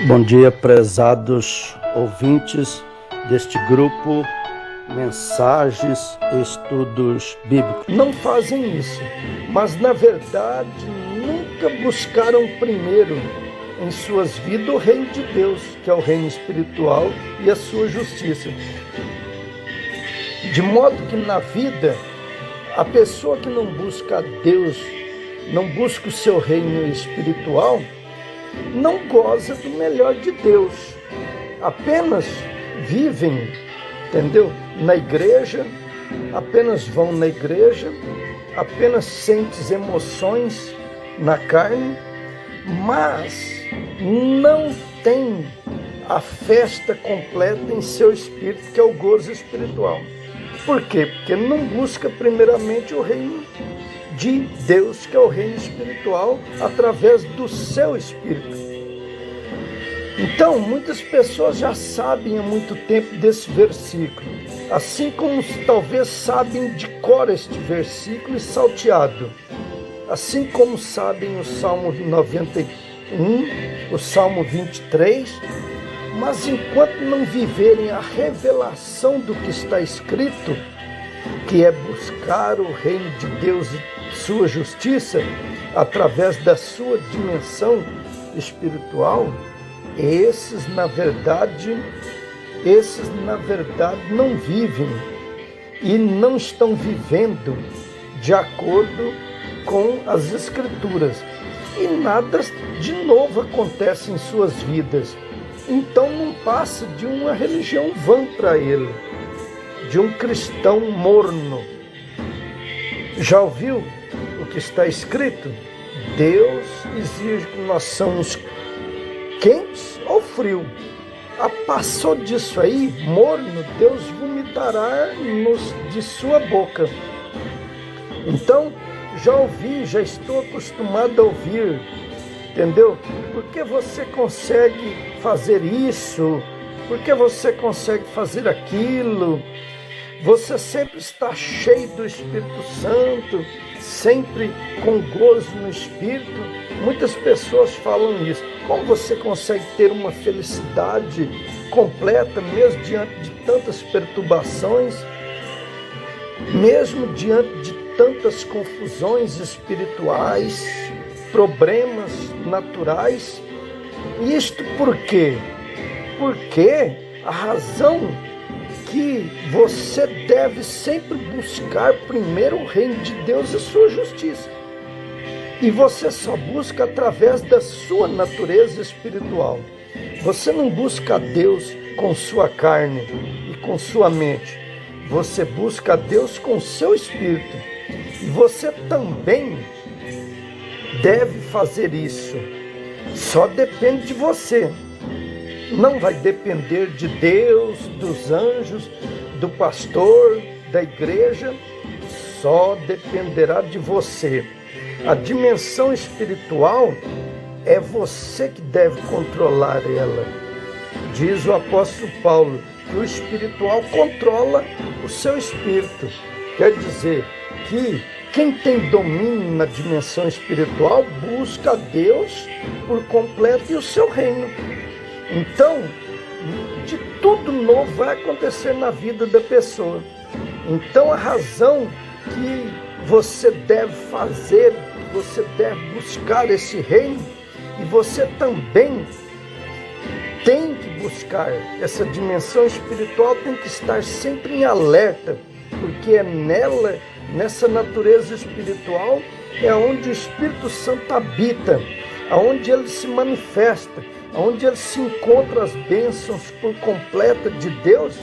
Bom dia, prezados ouvintes deste grupo Mensagens e Estudos Bíblicos. Não fazem isso, mas na verdade nunca buscaram primeiro em suas vidas o reino de Deus, que é o reino espiritual, e a sua justiça. De modo que na vida, a pessoa que não busca a Deus, não busca o seu reino espiritual, não goza do melhor de Deus, apenas vivem, entendeu? Na igreja, apenas vão na igreja, apenas sentem emoções na carne, mas não tem a festa completa em seu espírito, que é o gozo espiritual. Por quê? Porque não busca primeiramente o reino de Deus, que é o reino espiritual, através do seu espírito. Então, muitas pessoas já sabem há muito tempo desse versículo, assim como talvez sabem de cor este versículo e salteado, assim como sabem o Salmo 91, o Salmo 23, mas enquanto não viverem a revelação do que está escrito, que é buscar o reino de Deus e sua justiça através da sua dimensão espiritual, esses na verdade não vivem e não estão vivendo de acordo com as Escrituras, e nada de novo acontece em suas vidas. Então não passa de uma religião vã para ele, de um cristão morno. Já ouviu o que está escrito? Deus exige que nós somos quentes ou frio. Passou disso aí, morno, Deus vomitará de sua boca. Então, já ouvi, já estou acostumado a ouvir, entendeu? Por que você consegue fazer isso? Por que você consegue fazer aquilo? Você sempre está cheio do Espírito Santo, sempre com gozo no Espírito. Muitas pessoas falam isso. Como você consegue ter uma felicidade completa, mesmo diante de tantas perturbações, mesmo diante de tantas confusões espirituais, problemas naturais? Isto por quê? Porque a razão que você deve sempre buscar primeiro o reino de Deus e sua justiça. E você só busca através da sua natureza espiritual. Você não busca a Deus com sua carne e com sua mente. Você busca a Deus com seu espírito. E você também deve fazer isso. Só depende de você. Não vai depender de Deus, dos anjos, do pastor, da igreja. Só dependerá de você. A dimensão espiritual é você que deve controlar ela. Diz o apóstolo Paulo que o espiritual controla o seu espírito. Quer dizer que quem tem domínio na dimensão espiritual busca a Deus por completo e o seu reino. Então, de tudo novo vai acontecer na vida da pessoa. Então, a razão que você deve fazer, você deve buscar esse reino, e você também tem que buscar essa dimensão espiritual, tem que estar sempre em alerta, porque é nela, nessa natureza espiritual, é onde o Espírito Santo habita, aonde ele se manifesta, onde ele se encontra as bênçãos por completa de Deus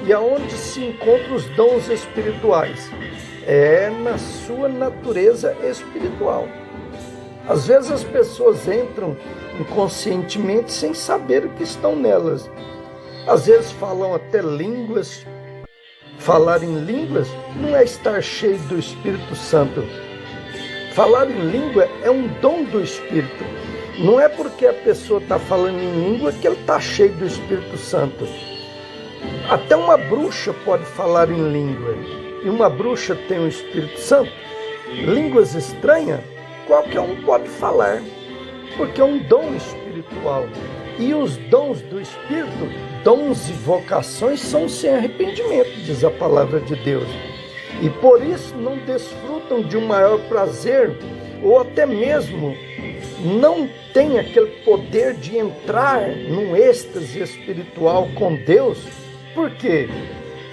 e aonde se encontram os dons espirituais. É na sua natureza espiritual. Às vezes as pessoas entram inconscientemente sem saber o que estão nelas. Às vezes falam até línguas. Falar em línguas não é estar cheio do Espírito Santo. Falar em língua é um dom do Espírito. Não é porque a pessoa está falando em língua que ele está cheio do Espírito Santo. Até uma bruxa pode falar em língua. E uma bruxa tem o Espírito Santo. Línguas estranhas, qualquer um pode falar. Porque é um dom espiritual. E os dons do Espírito, dons e vocações, são sem arrependimento, diz a palavra de Deus. E por isso não desfrutam de um maior prazer, ou até mesmo não tem aquele poder de entrar num êxtase espiritual com Deus. Por quê?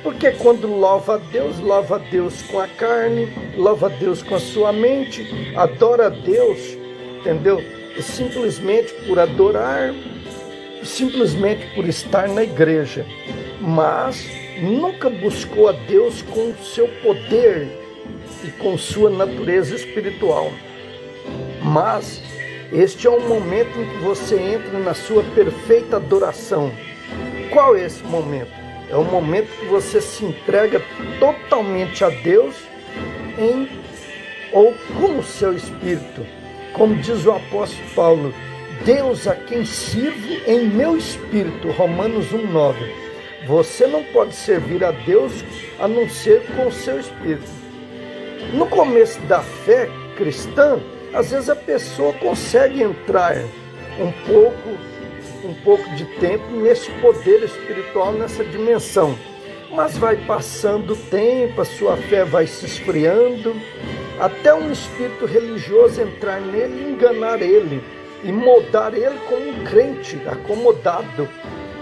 Porque quando louva a Deus com a carne, louva a Deus com a sua mente, adora a Deus, entendeu? Simplesmente por adorar, simplesmente por estar na igreja, mas nunca buscou a Deus com o seu poder e com sua natureza espiritual. Mas este é um momento em que você entra na sua perfeita adoração. Qual é esse momento? É o momento que você se entrega totalmente a Deus ou com o seu espírito. Como diz o apóstolo Paulo, Deus a quem sirvo em meu espírito, Romanos 1,9. Você não pode servir a Deus a não ser com o seu espírito. No começo da fé cristã, às vezes a pessoa consegue entrar um pouco de tempo nesse poder espiritual, nessa dimensão. Mas vai passando o tempo, a sua fé vai se esfriando, até um espírito religioso entrar nele e enganar ele, e moldar ele como um crente acomodado,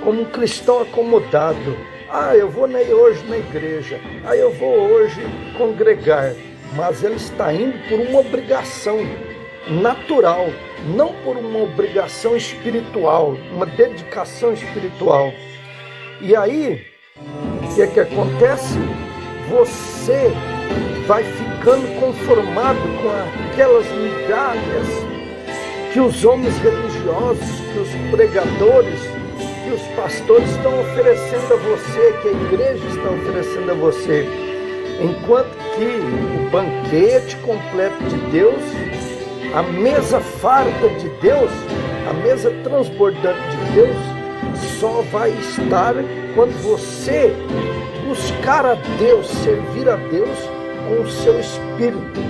como um cristão acomodado. Eu vou hoje na igreja, eu vou hoje congregar, mas ele está indo por uma obrigação natural, não por uma obrigação espiritual, uma dedicação espiritual. E aí, o que é que acontece? Você vai ficando conformado com aquelas migalhas que os homens religiosos, que os pregadores, que os pastores estão oferecendo a você, que a igreja está oferecendo a você. Enquanto que o banquete completo de Deus, a mesa farta de Deus, a mesa transbordante de Deus, só vai estar quando você buscar a Deus, servir a Deus com o seu espírito,